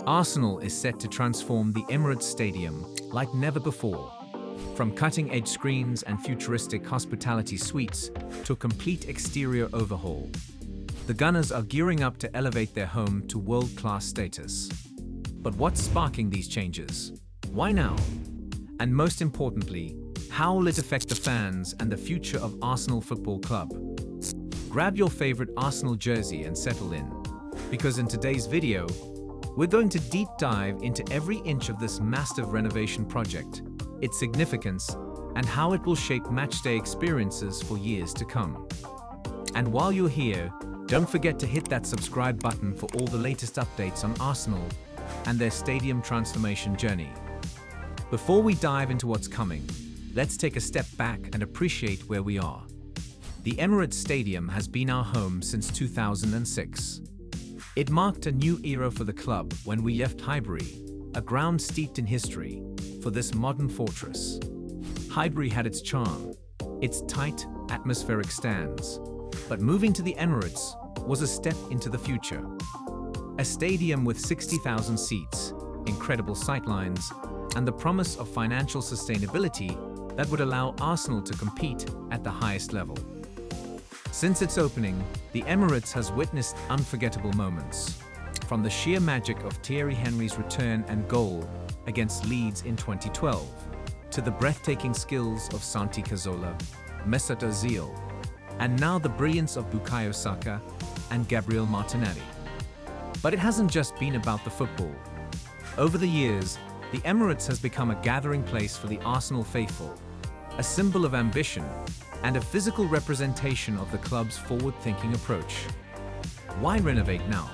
Arsenal is set to transform the Emirates Stadium like never before. From cutting-edge screens and futuristic hospitality suites to a complete exterior overhaul, the Gunners are gearing up to elevate their home to world-class status. But what's sparking these changes? Why now? And most importantly, how will it affect the fans and the future of Arsenal Football Club? Grab your favorite Arsenal jersey and settle in, because in today's video, we're going to deep dive into every inch of this massive renovation project, its significance, and how it will shape matchday experiences for years to come. And while you're here, don't forget to hit that subscribe button for all the latest updates on Arsenal and their stadium transformation journey. Before we dive into what's coming, let's take a step back and appreciate where we are. The Emirates Stadium has been our home since 2006. It marked a new era for the club when we left Highbury, a ground steeped in history, for this modern fortress. Highbury had its charm, its tight, atmospheric stands, but moving to the Emirates was a step into the future. A stadium with 60,000 seats, incredible sightlines, and the promise of financial sustainability that would allow Arsenal to compete at the highest level. Since its opening, the Emirates has witnessed unforgettable moments, from the sheer magic of Thierry Henry's return and goal against Leeds in 2012, to the breathtaking skills of Santi Cazorla, Mesut Ozil, and now the brilliance of Bukayo Saka and Gabriel Martinelli. But it hasn't just been about the football. Over the years, the Emirates has become a gathering place for the Arsenal faithful, a symbol of ambition, and a physical representation of the club's forward-thinking approach. Why renovate now?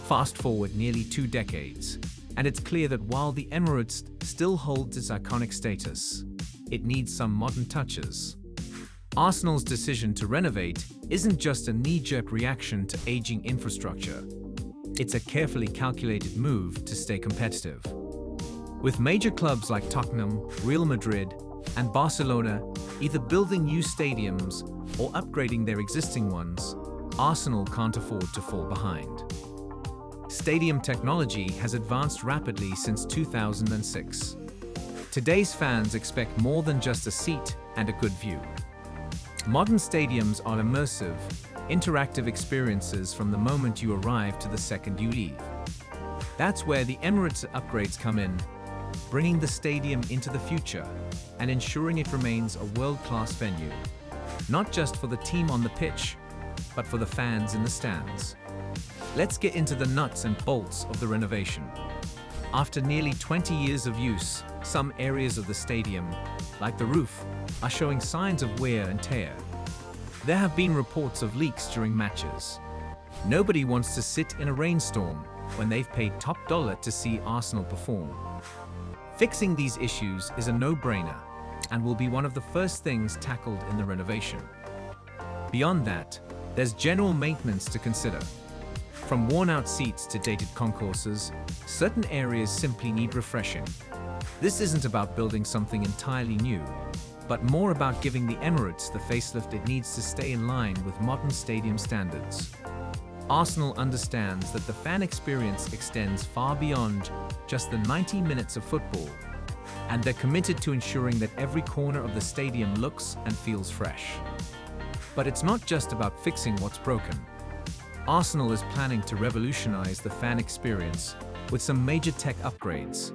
Fast forward nearly 2 decades, and it's clear that while the Emirates still holds its iconic status, it needs some modern touches. Arsenal's decision to renovate isn't just a knee-jerk reaction to aging infrastructure. It's a carefully calculated move to stay competitive. With major clubs like Tottenham, Real Madrid, and Barcelona either building new stadiums or upgrading their existing ones, Arsenal can't afford to fall behind. Stadium technology has advanced rapidly since 2006. Today's fans expect more than just a seat and a good view. Modern stadiums are immersive, interactive experiences from the moment you arrive to the second you leave. That's where the Emirates upgrades come in, bringing the stadium into the future and ensuring it remains a world-class venue, not just for the team on the pitch, but for the fans in the stands. Let's get into the nuts and bolts of the renovation. After nearly 20 years of use, some areas of the stadium, like the roof, are showing signs of wear and tear. There have been reports of leaks during matches. Nobody wants to sit in a rainstorm when they've paid top dollar to see Arsenal perform. Fixing these issues is a no-brainer and will be one of the first things tackled in the renovation. Beyond that, there's general maintenance to consider. From worn-out seats to dated concourses, certain areas simply need refreshing. This isn't about building something entirely new, but more about giving the Emirates the facelift it needs to stay in line with modern stadium standards. Arsenal understands that the fan experience extends far beyond just the 90 minutes of football, and they're committed to ensuring that every corner of the stadium looks and feels fresh. But it's not just about fixing what's broken. Arsenal is planning to revolutionize the fan experience with some major tech upgrades.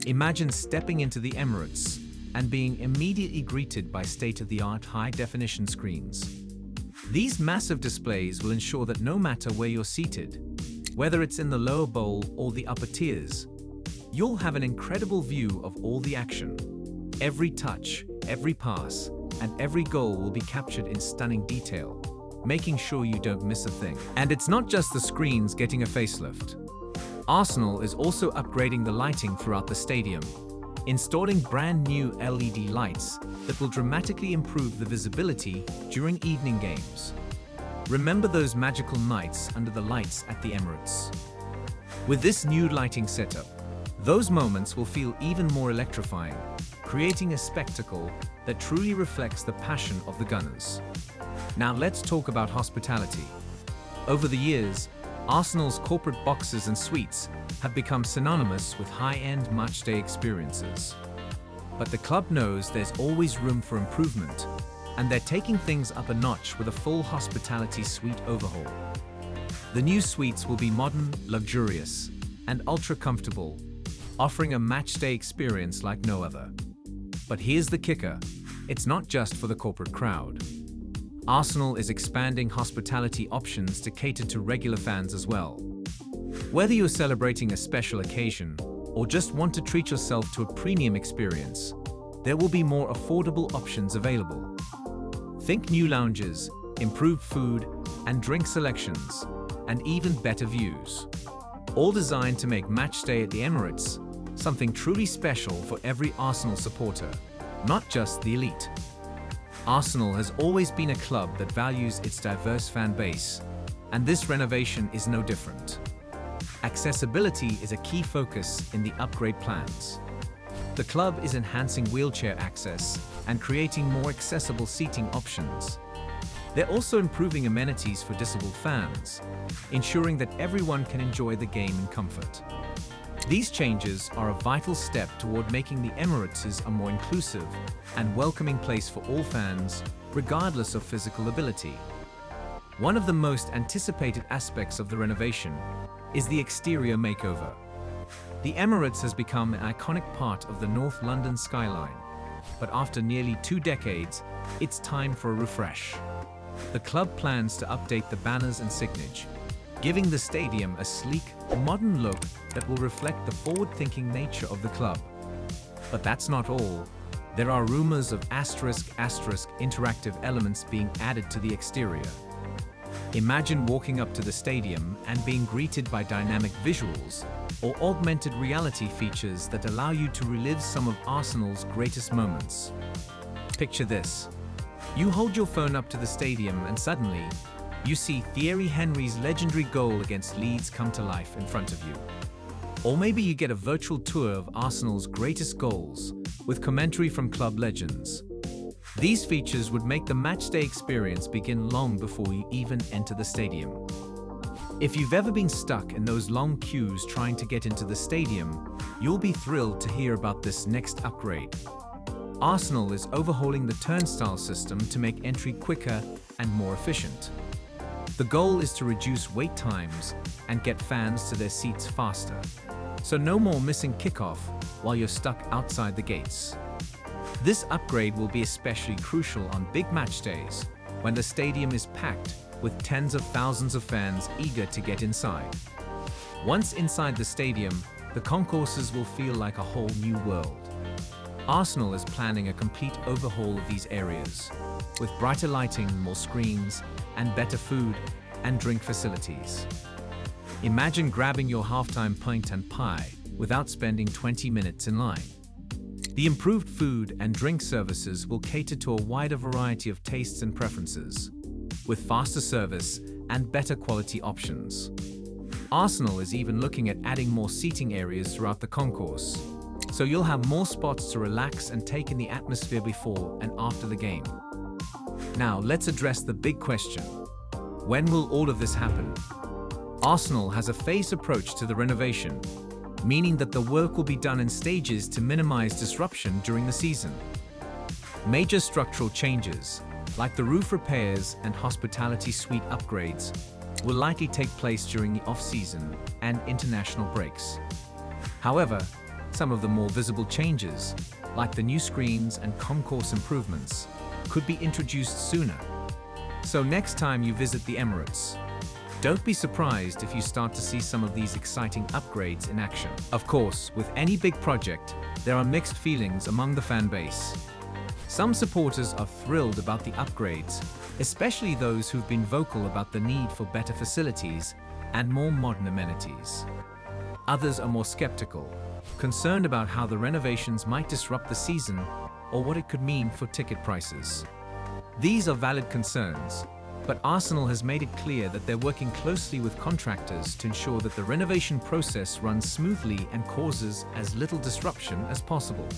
Imagine stepping into the Emirates and being immediately greeted by state-of-the-art high-definition screens. These massive displays will ensure that no matter where you're seated, whether it's in the lower bowl or the upper tiers, you'll have an incredible view of all the action. Every touch, every pass, and every goal will be captured in stunning detail, making sure you don't miss a thing. And it's not just the screens getting a facelift. Arsenal is also upgrading the lighting throughout the stadium, installing brand new LED lights that will dramatically improve the visibility during evening games. Remember those magical nights under the lights at the Emirates? With this new lighting setup, those moments will feel even more electrifying, creating a spectacle that truly reflects the passion of the Gunners. Now let's talk about hospitality. Over the years, Arsenal's corporate boxes and suites have become synonymous with high-end matchday experiences. But the club knows there's always room for improvement, and they're taking things up a notch with a full hospitality suite overhaul. The new suites will be modern, luxurious, and ultra-comfortable, offering a matchday experience like no other. But here's the kicker: it's not just for the corporate crowd. Arsenal is expanding hospitality options to cater to regular fans as well. Whether you're celebrating a special occasion or just want to treat yourself to a premium experience, there will be more affordable options available. Think new lounges, improved food and drink selections, and even better views. All designed to make Matchday at the Emirates something truly special for every Arsenal supporter, not just the elite. Arsenal has always been a club that values its diverse fan base, and this renovation is no different. Accessibility is a key focus in the upgrade plans. The club is enhancing wheelchair access and creating more accessible seating options. They're also improving amenities for disabled fans, ensuring that everyone can enjoy the game in comfort. These changes are a vital step toward making the Emirates a more inclusive and welcoming place for all fans, regardless of physical ability. One of the most anticipated aspects of the renovation is the exterior makeover. The Emirates has become an iconic part of the North London skyline, but after nearly 2 decades, it's time for a refresh. The club plans to update the banners and signage, giving the stadium a sleek, modern look that will reflect the forward-thinking nature of the club. But that's not all. There are rumors of asterisk interactive elements being added to the exterior. Imagine walking up to the stadium and being greeted by dynamic visuals or augmented reality features that allow you to relive some of Arsenal's greatest moments. Picture this. You hold your phone up to the stadium and suddenly, you see Thierry Henry's legendary goal against Leeds come to life in front of you. Or maybe you get a virtual tour of Arsenal's greatest goals, with commentary from club legends. These features would make the matchday experience begin long before you even enter the stadium. If you've ever been stuck in those long queues trying to get into the stadium, you'll be thrilled to hear about this next upgrade. Arsenal is overhauling the turnstile system to make entry quicker and more efficient. The goal is to reduce wait times and get fans to their seats faster. So no more missing kickoff while you're stuck outside the gates. This upgrade will be especially crucial on big match days, when the stadium is packed with tens of thousands of fans eager to get inside. Once inside the stadium, the concourses will feel like a whole new world. Arsenal is planning a complete overhaul of these areas, with brighter lighting, more screens, and better food and drink facilities. Imagine grabbing your halftime pint and pie without spending 20 minutes in line. The improved food and drink services will cater to a wider variety of tastes and preferences, with faster service and better quality options. Arsenal is even looking at adding more seating areas throughout the concourse, so you'll have more spots to relax and take in the atmosphere before and after the game. Now, let's address the big question. When will all of this happen? Arsenal has a phased approach to the renovation, meaning that the work will be done in stages to minimize disruption during the season. Major structural changes, like the roof repairs and hospitality suite upgrades, will likely take place during the off-season and international breaks. However, some of the more visible changes, like the new screens and concourse improvements, could be introduced sooner. So next time you visit the Emirates, don't be surprised if you start to see some of these exciting upgrades in action. Of course, with any big project, there are mixed feelings among the fan base. Some supporters are thrilled about the upgrades, especially those who've been vocal about the need for better facilities and more modern amenities. Others are more skeptical, concerned about how the renovations might disrupt the season or what it could mean for ticket prices. These are valid concerns, but Arsenal has made it clear that they're working closely with contractors to ensure that the renovation process runs smoothly and causes as little disruption as possible.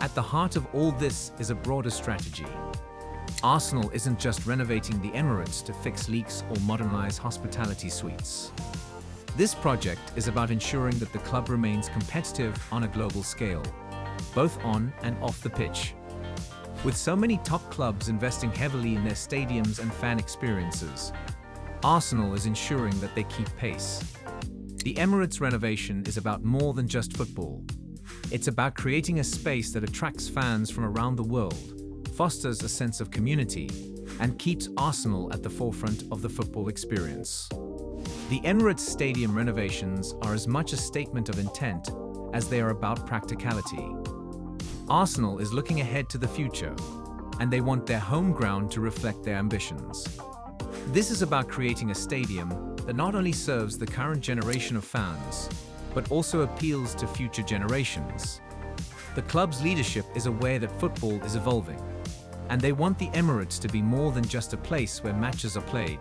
At the heart of all this is a broader strategy. Arsenal isn't just renovating the Emirates to fix leaks or modernize hospitality suites. This project is about ensuring that the club remains competitive on a global scale, both on and off the pitch. With so many top clubs investing heavily in their stadiums and fan experiences, Arsenal is ensuring that they keep pace. The Emirates renovation is about more than just football. It's about creating a space that attracts fans from around the world, fosters a sense of community, and keeps Arsenal at the forefront of the football experience. The Emirates Stadium renovations are as much a statement of intent as they are about practicality. Arsenal is looking ahead to the future, and they want their home ground to reflect their ambitions. This is about creating a stadium that not only serves the current generation of fans, but also appeals to future generations. The club's leadership is aware that football is evolving, and they want the Emirates to be more than just a place where matches are played.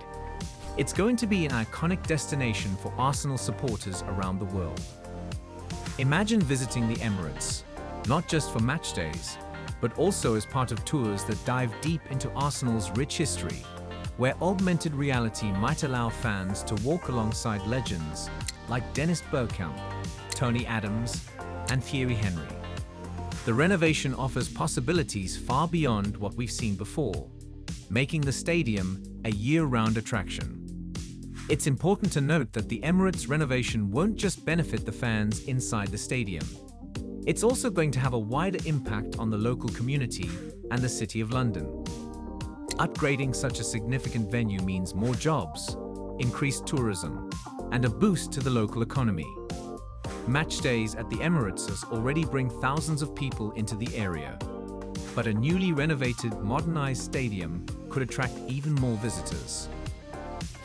It's going to be an iconic destination for Arsenal supporters around the world. Imagine visiting the Emirates, not just for match days, but also as part of tours that dive deep into Arsenal's rich history, where augmented reality might allow fans to walk alongside legends like Dennis Bergkamp, Tony Adams, and Thierry Henry. The renovation offers possibilities far beyond what we've seen before, making the stadium a year-round attraction. It's important to note that the Emirates renovation won't just benefit the fans inside the stadium. It's also going to have a wider impact on the local community and the City of London. Upgrading such a significant venue means more jobs, increased tourism, and a boost to the local economy. Match days at the Emirates already bring thousands of people into the area, but a newly renovated, modernized stadium could attract even more visitors.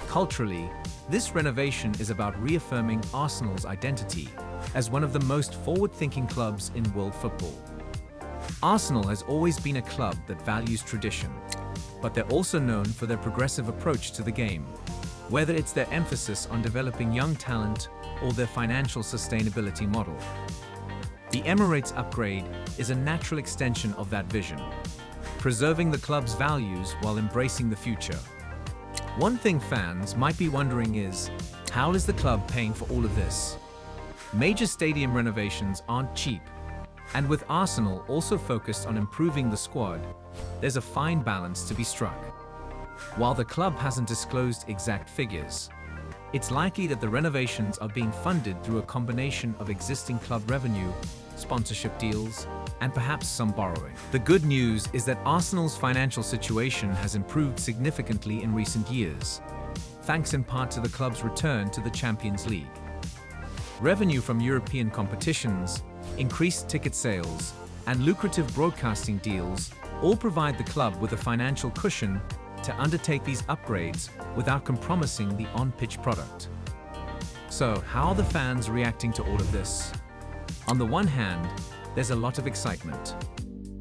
Culturally, this renovation is about reaffirming Arsenal's identity as one of the most forward-thinking clubs in world football. Arsenal has always been a club that values tradition, but they're also known for their progressive approach to the game, whether it's their emphasis on developing young talent or their financial sustainability model. The Emirates upgrade is a natural extension of that vision, preserving the club's values while embracing the future. One thing fans might be wondering is, how is the club paying for all of this? Major stadium renovations aren't cheap, and with Arsenal also focused on improving the squad, there's a fine balance to be struck. While the club hasn't disclosed exact figures, it's likely that the renovations are being funded through a combination of existing club revenue, sponsorship deals, and perhaps some borrowing. The good news is that Arsenal's financial situation has improved significantly in recent years, thanks in part to the club's return to the Champions League. Revenue from European competitions, increased ticket sales, and lucrative broadcasting deals all provide the club with a financial cushion to undertake these upgrades without compromising the on-pitch product. So, how are the fans reacting to all of this? On the one hand, there's a lot of excitement.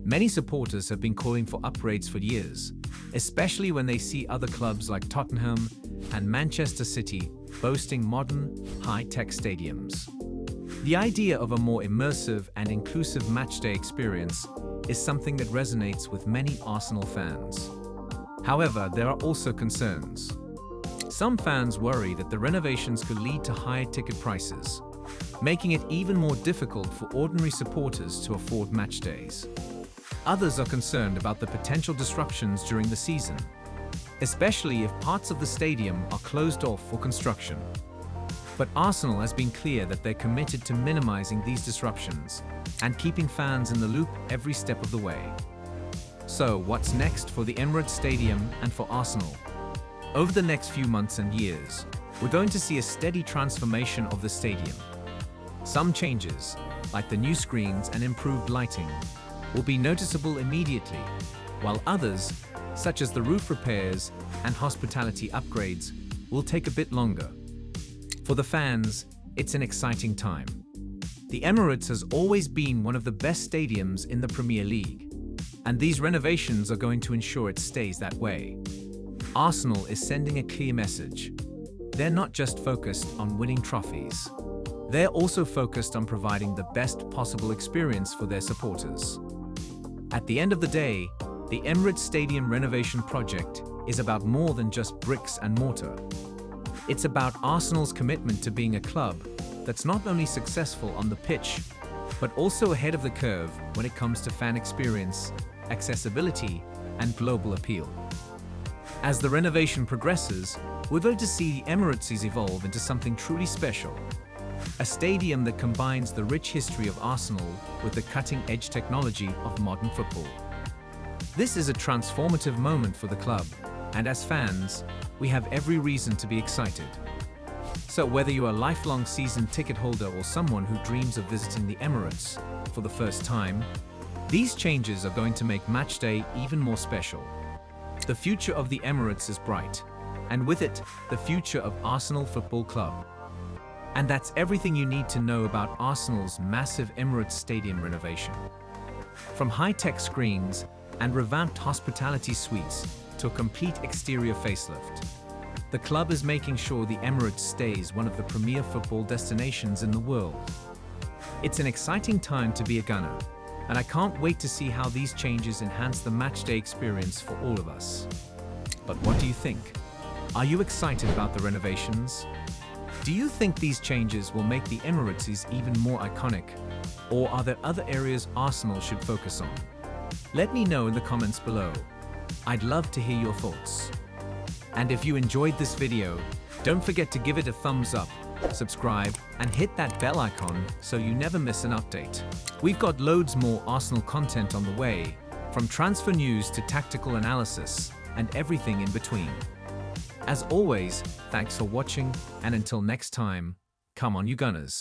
Many supporters have been calling for upgrades for years, especially when they see other clubs like Tottenham and Manchester City boasting modern, high-tech stadiums. The idea of a more immersive and inclusive matchday experience is something that resonates with many Arsenal fans. However, there are also concerns. Some fans worry that the renovations could lead to higher ticket prices, making it even more difficult for ordinary supporters to afford match days. Others are concerned about the potential disruptions during the season, especially if parts of the stadium are closed off for construction. But Arsenal has been clear that they're committed to minimizing these disruptions and keeping fans in the loop every step of the way. So, what's next for the Emirates Stadium and for Arsenal? Over the next few months and years, we're going to see a steady transformation of the stadium. Some changes, like the new screens and improved lighting, will be noticeable immediately, while others, such as the roof repairs and hospitality upgrades, will take a bit longer. For the fans, it's an exciting time. The Emirates has always been one of the best stadiums in the Premier League, and these renovations are going to ensure it stays that way. Arsenal is sending a clear message. They're not just focused on winning trophies. They're also focused on providing the best possible experience for their supporters. At the end of the day, The Emirates Stadium renovation project is about more than just bricks and mortar. It's about Arsenal's commitment to being a club that's not only successful on the pitch, but also ahead of the curve when it comes to fan experience, accessibility, and global appeal. As the renovation progresses, we're going to see the Emirates evolve into something truly special. A stadium that combines the rich history of Arsenal with the cutting-edge technology of modern football. This is a transformative moment for the club, and as fans, we have every reason to be excited. So whether you are a lifelong season ticket holder or someone who dreams of visiting the Emirates for the first time, these changes are going to make Matchday even more special. The future of the Emirates is bright, and with it, the future of Arsenal Football Club. And that's everything you need to know about Arsenal's massive Emirates Stadium renovation. From high-tech screens and revamped hospitality suites to a complete exterior facelift, the club is making sure the Emirates stays one of the premier football destinations in the world. It's an exciting time to be a Gunner, and I can't wait to see how these changes enhance the matchday experience for all of us. But what do you think? Are you excited about the renovations? Do you think these changes will make the Emirates even more iconic? Or are there other areas Arsenal should focus on? Let me know in the comments below. I'd love to hear your thoughts. And if you enjoyed this video, don't forget to give it a thumbs up, subscribe, and hit that bell icon so you never miss an update. We've got loads more Arsenal content on the way, from transfer news to tactical analysis, and everything in between. As always, thanks for watching, and until next time, come on you Gunners.